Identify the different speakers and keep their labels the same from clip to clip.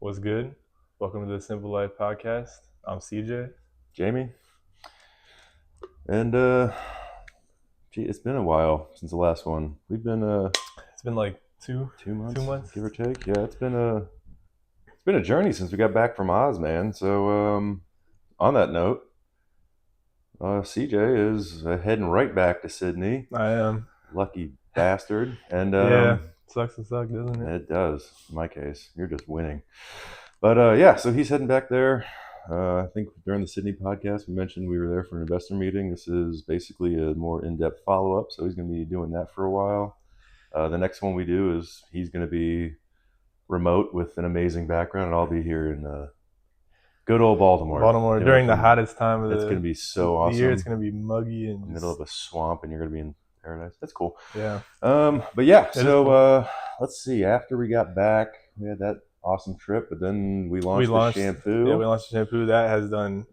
Speaker 1: What's good? Welcome to the SiMPL Life Podcast. I'm CJ.
Speaker 2: Jamie. And it's been a while since the last one. We've been
Speaker 1: It's been like two
Speaker 2: 2 months,
Speaker 1: 2 months.
Speaker 2: give or take. Yeah, it's been a journey since we got back from Oz, man. So on that note, CJ is heading right back to Sydney.
Speaker 1: I am.
Speaker 2: Lucky bastard. And
Speaker 1: Yeah, sucks to suck, doesn't it?
Speaker 2: it does. In my case, you're just winning. But yeah, so he's heading back there. I think during the Sydney podcast, we mentioned we were there for an investor meeting. This is basically a more in-depth follow-up, so he's going to be doing that for a while. The next one we do is he's going to be remote with an amazing background, and I'll be here in good old Baltimore.
Speaker 1: Baltimore during the hottest time of
Speaker 2: It's going to be so awesome.
Speaker 1: year. It's going to be muggy and
Speaker 2: in the middle of a swamp, and you're going to be in paradise. That's cool.
Speaker 1: Yeah.
Speaker 2: But yeah,
Speaker 1: It is cool.
Speaker 2: let's see. After we got back, we had that awesome trip, but then we launched the shampoo.
Speaker 1: Yeah, we launched the shampoo. That has done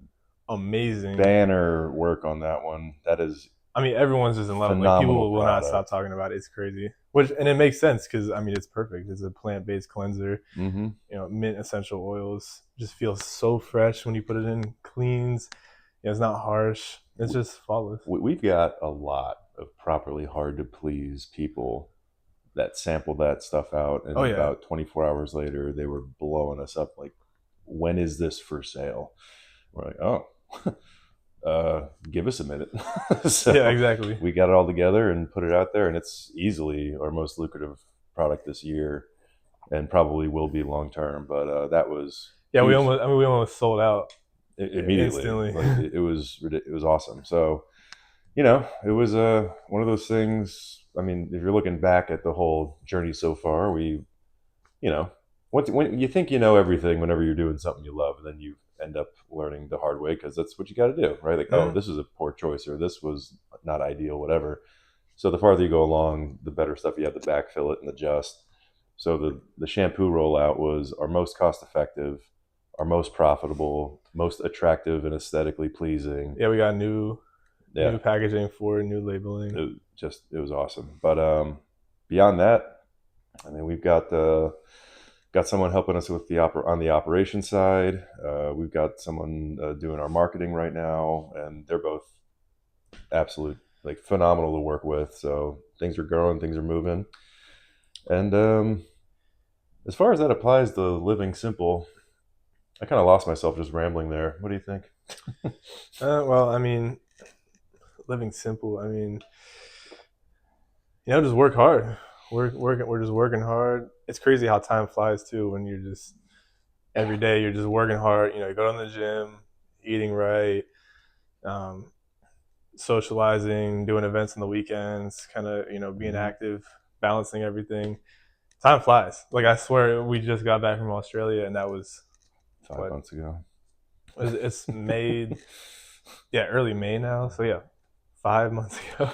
Speaker 1: amazing.
Speaker 2: Banner work on that one. That is,
Speaker 1: I mean, everyone's just in love. Like,
Speaker 2: phenomenal
Speaker 1: people will not
Speaker 2: product.
Speaker 1: stop talking about it. It's crazy. And it makes sense because, I mean, it's perfect. It's a plant-based cleanser.
Speaker 2: mm-hmm.
Speaker 1: You know, mint essential oils. Just feels so fresh when you put it in. Cleans. It's not harsh. It's just flawless.
Speaker 2: We've got a lot of properly hard to please people that sampled that stuff out, and about 24 hours later, they were blowing us up like, when is this for sale? We're like, oh, give us a minute. So
Speaker 1: yeah, exactly.
Speaker 2: We got it all together and put it out there, and it's easily our most lucrative product this year, and probably will be long term. But that was
Speaker 1: huge. we
Speaker 2: huge.
Speaker 1: almost sold out
Speaker 2: Immediately.
Speaker 1: Instantly.
Speaker 2: Like, it was awesome. So, it was one of those things. I mean, if you're looking back at the whole journey so far, when you think you know everything, whenever you're doing something you love, and then you end up learning the hard way, because that's what you got to do, right? Like, oh, this is a poor choice, or this was not ideal, whatever. So the farther you go along, the better stuff you have to backfill it and adjust. So the shampoo rollout was our most cost effective, our most profitable, most attractive and aesthetically pleasing.
Speaker 1: Yeah, we got new packaging for it, new labeling.
Speaker 2: It was awesome. But beyond that, I mean, we've got someone helping us with on the operation side. We've got someone doing our marketing right now, and they're both absolute, like, phenomenal to work with. So things are growing, things are moving. And as far as that applies to living simple, I kind of lost myself just rambling there. What do you think?
Speaker 1: Well, I mean, living simple. I mean, just work hard. We're just working hard. It's crazy how time flies too when you're just every day you're just working hard. You go to the gym, eating right, socializing, doing events on the weekends, kind of being active, balancing everything. Time flies. Like, I swear, we just got back from Australia, and that was
Speaker 2: 5 months ago.
Speaker 1: It's May, early May now. So yeah, 5 months ago.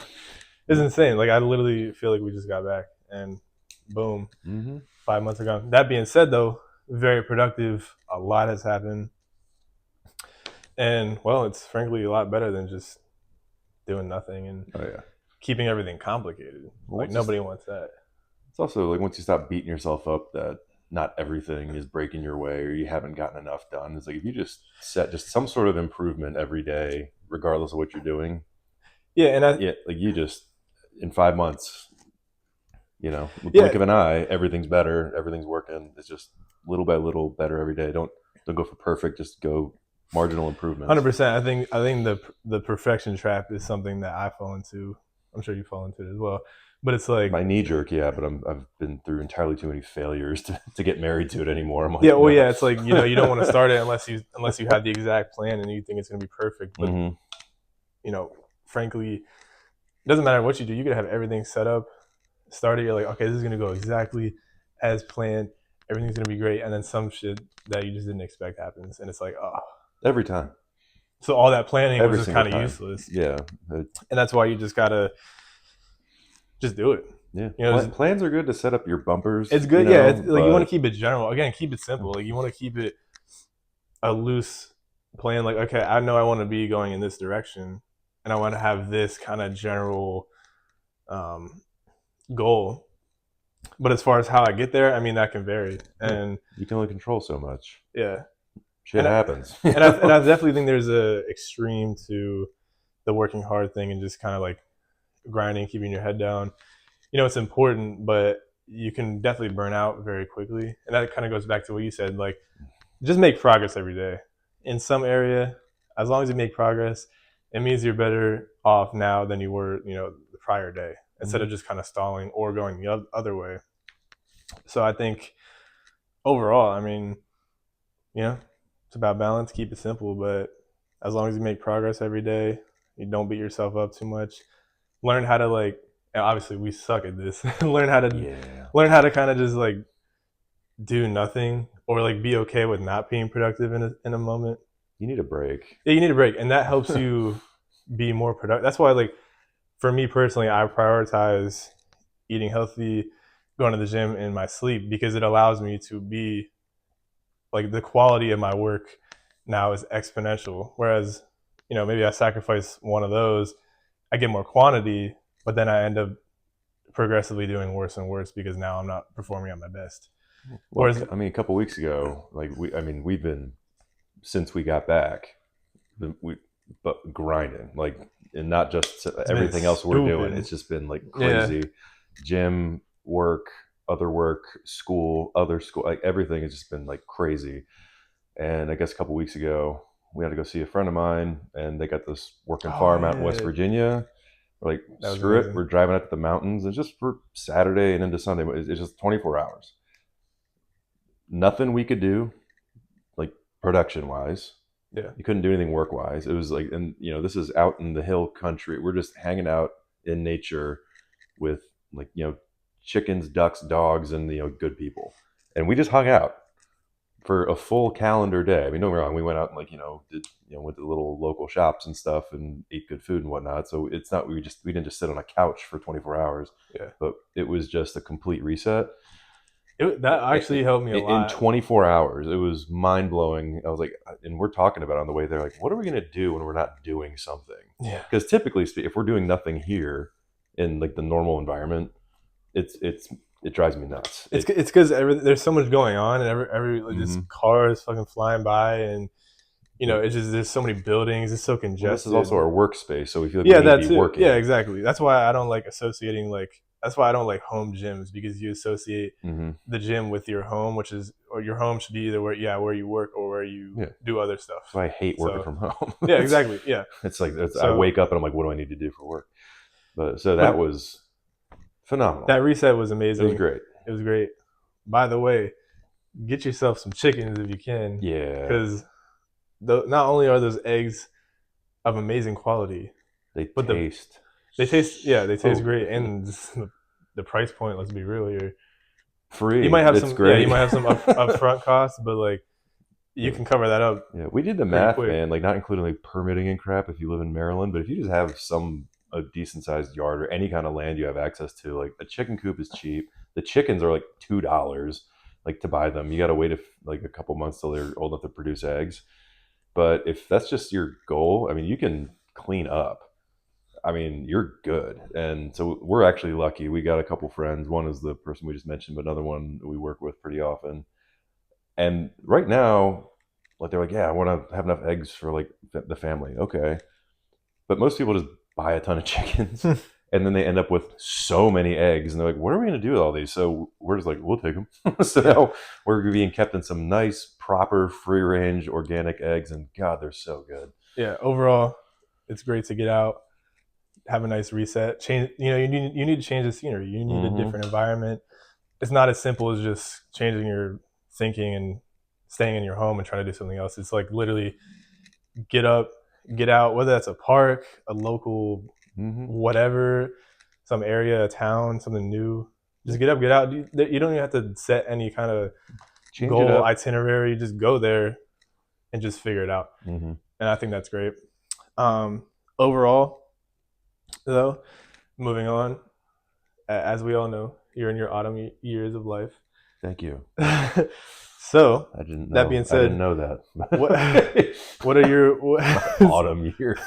Speaker 1: It's insane. Like, I literally feel like we just got back, and boom, 5 months ago. That being said, though, very productive. A lot has happened, and well, it's frankly a lot better than just doing nothing and keeping everything complicated. Like, nobody wants that.
Speaker 2: It's also like, once you stop beating yourself up that not everything is breaking your way or you haven't gotten enough done, it's like, if you just set just some sort of improvement every day, regardless of what you're doing.
Speaker 1: Yeah, and
Speaker 2: like, you just, in 5 months, with blink of an eye, everything's better, everything's working. It's just little by little better every day. Don't go for perfect, just go marginal improvements.
Speaker 1: 100%. I think the perfection trap is something that I fall into. I'm sure you fall into it as well. But it's like
Speaker 2: my knee jerk, but I've been through entirely too many failures to get married to it anymore. I'm like,
Speaker 1: it's like, you don't want to start it unless you have the exact plan and you think it's going to be perfect. But frankly, it doesn't matter what you do. You could have everything set up, started. You're like, okay, this is going to go exactly as planned. Everything's going to be great, and then some shit that you just didn't expect happens, and it's like, oh,
Speaker 2: every time.
Speaker 1: So all that planning was just kind of useless.
Speaker 2: Yeah,
Speaker 1: and that's why you just gotta just do it.
Speaker 2: Yeah, plans are good to set up your bumpers.
Speaker 1: It's good. It's like, you want to keep it general. Again, keep it simple. Like, you want to keep it a loose plan. Like, okay, I know I want to be going in this direction, and I want to have this kind of general goal. But as far as how I get there, I mean, that can vary. And
Speaker 2: you can only control so much.
Speaker 1: Yeah.
Speaker 2: Shit happens.
Speaker 1: And I definitely think there's a extreme to the working hard thing and just kind of like grinding, keeping your head down. You know, it's important, but you can definitely burn out very quickly. And that kind of goes back to what you said, like just make progress every day. In some area, as long as you make progress, it means you're better off now than you were, you know, the prior day, instead of just kind of stalling or going the other way. So I think overall, I mean, you know, it's about balance, keep it simple, but as long as you make progress every day, you don't beat yourself up too much. Learn how to like, and obviously we suck at this. learn how to kind of just like do nothing or like be okay with not being productive in a moment.
Speaker 2: You need a break.
Speaker 1: Yeah, you need a break, and that helps you be more productive. That's why, like, for me personally, I prioritize eating healthy, going to the gym, and my sleep, because it allows me to be like the quality of my work now is exponential. Whereas, you know, maybe I sacrifice one of those, I get more quantity, but then I end up progressively doing worse and worse because now I'm not performing at my best.
Speaker 2: Well, whereas, I mean, a couple of weeks ago, like we've been, since we got back, but grinding, like, and not just everything else we're doing. It's just been like crazy. Yeah. Gym, work, other work, school, other school, like everything has just been like crazy. And I guess a couple of weeks ago, we had to go see a friend of mine, and they got this working farm out in West Virginia. We're like, screw it, we're driving out to the mountains. It's just for Saturday and into Sunday. It's just 24 hours. Nothing we could do, like production wise.
Speaker 1: Yeah.
Speaker 2: You couldn't do anything work wise. It was like, and you know, this is out in the hill country. We're just hanging out in nature with, like, you know, chickens, ducks, dogs, and, you know, good people. And we just hung out for a full calendar day. I mean, don't get me wrong, we went out and, like, went to little local shops and stuff and ate good food and whatnot. So it's not, we didn't just sit on a couch for 24 hours.
Speaker 1: Yeah.
Speaker 2: But it was just a complete reset.
Speaker 1: That actually helped me a lot.
Speaker 2: In 24 hours, it was mind blowing. I was like, and we're talking about it on the way there, like, what are we going to do when we're not doing something?
Speaker 1: Yeah.
Speaker 2: Because typically, if we're doing nothing here in like the normal environment, it drives me nuts.
Speaker 1: It's because there's so much going on, and every just cars fucking flying by, and you know, it's just, there's so many buildings. It's so congested.
Speaker 2: Well, this is also our workspace, so we feel like we need to be working.
Speaker 1: Yeah, exactly. That's why I don't like associating that's why I don't like home gyms, because you associate the gym with your home, which is, or your home should be either where you work or where you do other stuff.
Speaker 2: So I hate working from home.
Speaker 1: Yeah, exactly. Yeah.
Speaker 2: It's like, I wake up and I'm like, what do I need to do for work? But so that was phenomenal.
Speaker 1: That reset was amazing.
Speaker 2: It was great.
Speaker 1: It was great. By the way, get yourself some chickens if you can.
Speaker 2: Yeah.
Speaker 1: Because not only are those eggs of amazing quality,
Speaker 2: they taste
Speaker 1: great, and the price point, let's be real here,
Speaker 2: free.
Speaker 1: You might have some great. Yeah, you might have some upfront costs, but like you can cover that up.
Speaker 2: Yeah, we did the math, man, like not including like permitting and crap if you live in Maryland, but if you just have a decent sized yard or any kind of land you have access to, like a chicken coop is cheap. The chickens are like $2, like to buy them. You got to wait like a couple months till they're old enough to produce eggs. But if that's just your goal, I mean, you can clean up. I mean, you're good. And so we're actually lucky. We got a couple friends. One is the person we just mentioned, but another one we work with pretty often. And right now, like, they're like, yeah, I want to have enough eggs for like the family. Okay. But most people just buy a ton of chickens and then they end up with so many eggs, and they're like, what are we going to do with all these? So we're just like, we'll take them. So now we're being kept in some nice, proper, free range, organic eggs. And God, they're so good.
Speaker 1: Yeah. Overall, it's great to get out, have a nice reset. Change. You know, you need to change the scenery. You need a different environment. It's not as simple as just changing your thinking and staying in your home and trying to do something else. It's like literally get up, get out, whether that's a park, a local, whatever, some area, a town, something new. Just get up, get out. You don't even have to set any kind of goal itinerary. Just go there and just figure it out. And I think that's great. Overall, though, moving on, as we all know, you're in your autumn years of life.
Speaker 2: Thank you.
Speaker 1: So
Speaker 2: I didn't know.
Speaker 1: That being said,
Speaker 2: I didn't know that.
Speaker 1: what are your
Speaker 2: autumn year?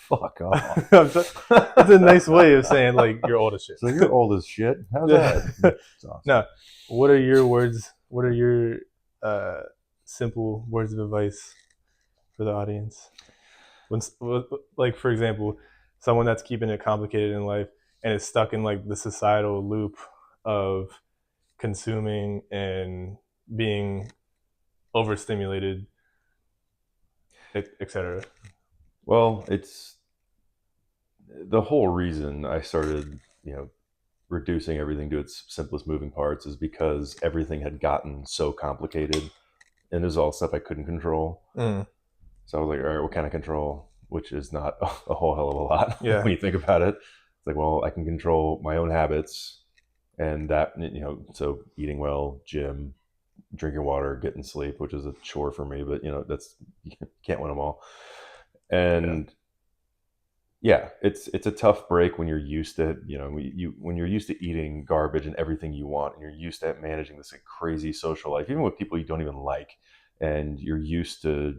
Speaker 2: Fuck off.
Speaker 1: It's a nice way of saying like you're old as shit.
Speaker 2: So you're old as shit. How's that? Awesome.
Speaker 1: No, what are your words? What are your simple words of advice for the audience? When, like for example, someone that's keeping it complicated in life and is stuck in like the societal loop of consuming and being overstimulated, etc.
Speaker 2: Well, it's the whole reason I started, reducing everything to its simplest moving parts is because everything had gotten so complicated, and it was all stuff I couldn't control. So I was like, all right, what can I control? Which is not a whole hell of a lot when you think about it. It's like, well, I can control my own habits, and that, so eating well, gym, drinking water, getting sleep, which is a chore for me, but that's, you can't win them all. And it's a tough break when you're used to, when you're used to eating garbage and everything you want, and you're used to managing this crazy social life, even with people you don't even like, and you're used to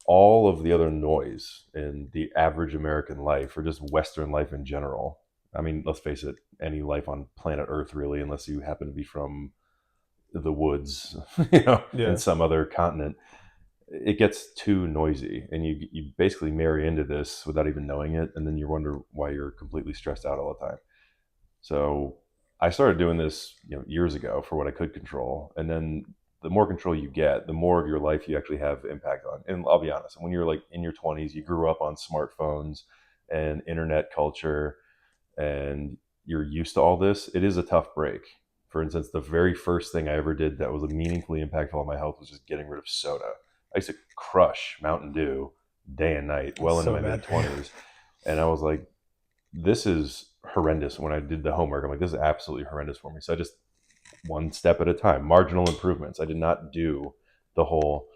Speaker 2: all of the other noise in the average American life, or just Western life in general. I mean, let's face it, any life on planet Earth, really, unless you happen to be from the woods, in some other continent, it gets too noisy, and you basically marry into this without even knowing it, and then you wonder why you're completely stressed out all the time. So I started doing this, years ago, for what I could control, and then the more control you get, the more of your life you actually have impact on. And I'll be honest, when you're like in your 20s, you grew up on smartphones and internet culture, and you're used to all this, it is a tough break. For instance, the very first thing I ever did that was meaningfully impactful on my health was just getting rid of soda. I used to crush Mountain Dew day and night, well into my mid-20s. And I was like, this is horrendous. When I did the homework, I'm like, this is absolutely horrendous for me. So I just, one step at a time, marginal improvements. I did not do the whole,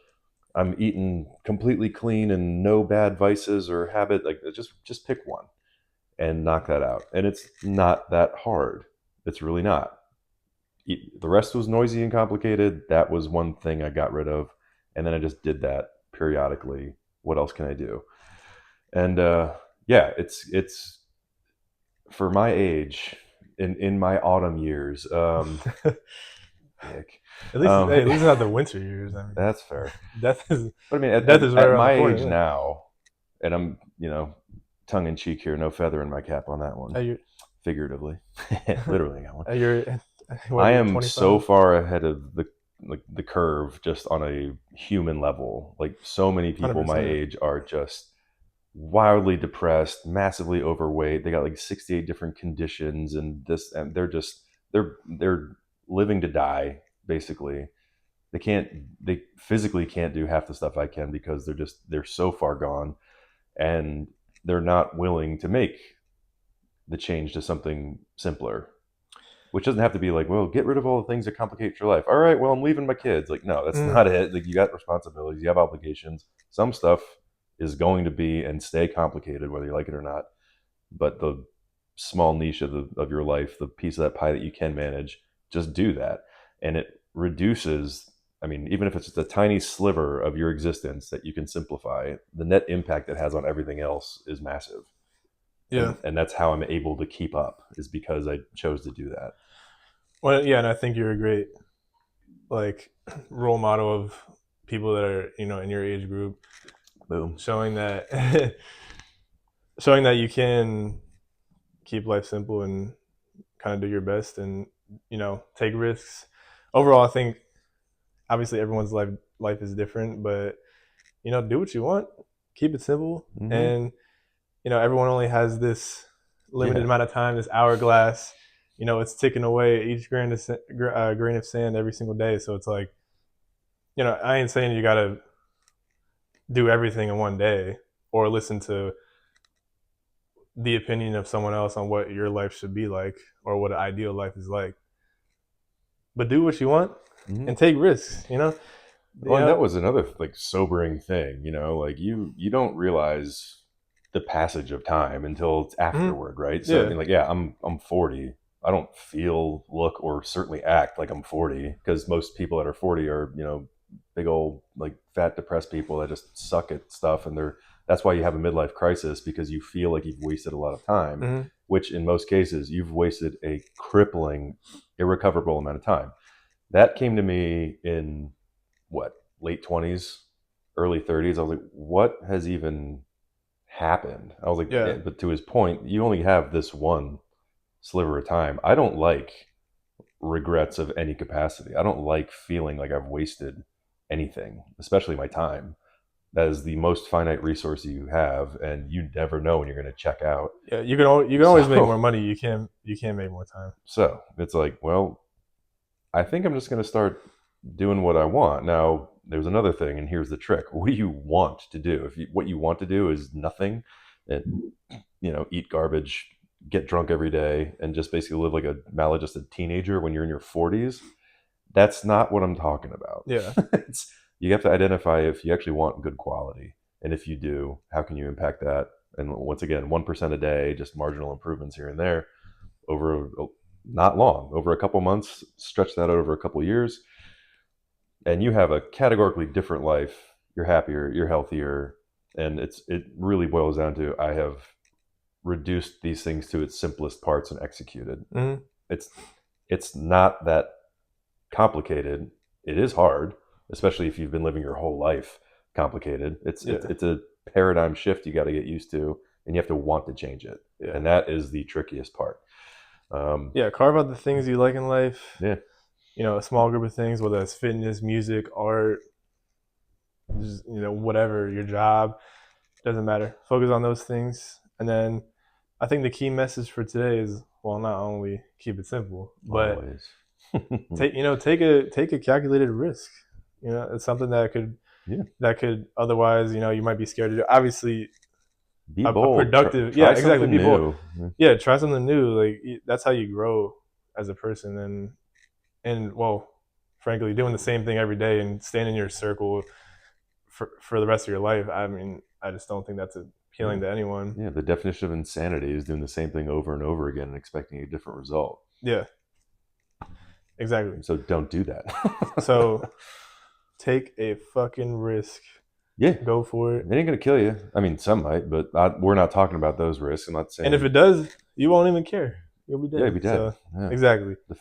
Speaker 2: I'm eating completely clean and no bad vices or habit. Like, just pick one and knock that out. And it's not that hard. It's really not. The rest was noisy and complicated. That was one thing I got rid of. And then I just did that periodically. What else can I do? And it's for my age, in my autumn years.
Speaker 1: At least it's not the winter years. I mean,
Speaker 2: that's fair.
Speaker 1: Death is.
Speaker 2: But I mean, at my age now, and I'm tongue in cheek here, no feather in my cap on that one. Figuratively, literally got one. I am 25? So far ahead of the curve, just on a human level. Like, so many people 100%. My age are just wildly depressed, massively overweight. They got like 68 different conditions, and they're living to die, basically. They physically can't do half the stuff I can, because they're so far gone, and they're not willing to make the change to something simpler. Which doesn't have to be like, well, get rid of all the things that complicate your life. All right, well, I'm leaving my kids. Like, no, that's not it. Like, you got responsibilities, you have obligations. Some stuff is going to be and stay complicated, whether you like it or not. But the small niche of your life, the piece of that pie that you can manage, just do that. And it reduces, I mean, even if it's just a tiny sliver of your existence that you can simplify, the net impact it has on everything else is massive. Yeah. And that's how I'm able to keep up, is because I chose to do that.
Speaker 1: Well, yeah, and I think you're a great role model of people that are, in your age group.
Speaker 2: Boom.
Speaker 1: Showing that you can keep life simple and kind of do your best and, take risks. Overall, I think obviously everyone's life is different, but, do what you want, keep it simple. Mm-hmm. And, everyone only has this limited amount of time, this hourglass. It's ticking away each grain of sand every single day. So it's like, I ain't saying you got to do everything in one day or listen to the opinion of someone else on what your life should be like or what an ideal life is like. But do what you want and take risks,
Speaker 2: Well, and that was another sobering thing, like you don't realize the passage of time until it's afterward, right? So I mean, I'm 40. I don't feel, look, or certainly act like I'm 40, because most people that are 40 are, big old fat depressed people that just suck at stuff, and they're That's why you have a midlife crisis, because you feel like you've wasted a lot of time, which in most cases you've wasted a crippling, irrecoverable amount of time. That came to me in late 20s, early 30s. I was like, what has even happened? I was like, yeah, but to his point, you only have this one sliver of time. I don't like regrets of any capacity. I don't like feeling like I've wasted anything, especially my time. That is the most finite resource you have, and you never know when you're going to check out.
Speaker 1: Yeah, you can always make more money. You can't make more time.
Speaker 2: So it's like, well, I think I'm just going to start doing what I want. Now, there's another thing, and here's the trick. What do you want to do? What you want to do is nothing, and eat garbage, get drunk every day, and just basically live like a maladjusted teenager when you're in your 40s, that's not what I'm talking about.
Speaker 1: Yeah.
Speaker 2: You have to identify if you actually want good quality, and if you do, how can you impact that? And once again, 1% a day, just marginal improvements here and there over not long, over a couple months, stretch that out over a couple years, and you have a categorically different life. You're happier, you're healthier, and it really boils down to, I have reduced these things to its simplest parts and executed. It's not that complicated. It is hard, especially if you've been living your whole life complicated. It's a paradigm shift you got to get used to, and you have to want to change it. And that is the trickiest part.
Speaker 1: Carve out the things you like in life.
Speaker 2: Yeah.
Speaker 1: A small group of things, whether it's fitness, music, art, just, whatever, your job, doesn't matter. Focus on those things. And then I think the key message for today is, well, not only keep it simple, but take a calculated risk. It's something that could otherwise, you might be scared to do. Obviously,
Speaker 2: be bold.
Speaker 1: Productive.
Speaker 2: Try
Speaker 1: exactly. Be bold.
Speaker 2: New.
Speaker 1: Yeah, try something new. Like, that's how you grow as a person. And well, frankly, doing the same thing every day and staying in your circle for the rest of your life, I mean, I just don't think that's appealing to anyone.
Speaker 2: Yeah, the definition of insanity is doing the same thing over and over again and expecting a different result.
Speaker 1: Yeah, exactly.
Speaker 2: So don't do that.
Speaker 1: So take a fucking risk.
Speaker 2: Yeah,
Speaker 1: go for it.
Speaker 2: It ain't gonna kill you. I mean, some might, but we're not talking about those risks. I'm not saying.
Speaker 1: And if it does, you won't even care. You'll be dead.
Speaker 2: Yeah, you'll be dead.
Speaker 1: So,
Speaker 2: yeah.
Speaker 1: Exactly.
Speaker 2: The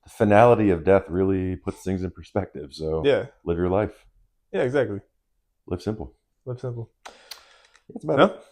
Speaker 2: finality of death really puts things in perspective. So live your life.
Speaker 1: Yeah, exactly.
Speaker 2: Live simple.
Speaker 1: Live simple.
Speaker 2: That's about it.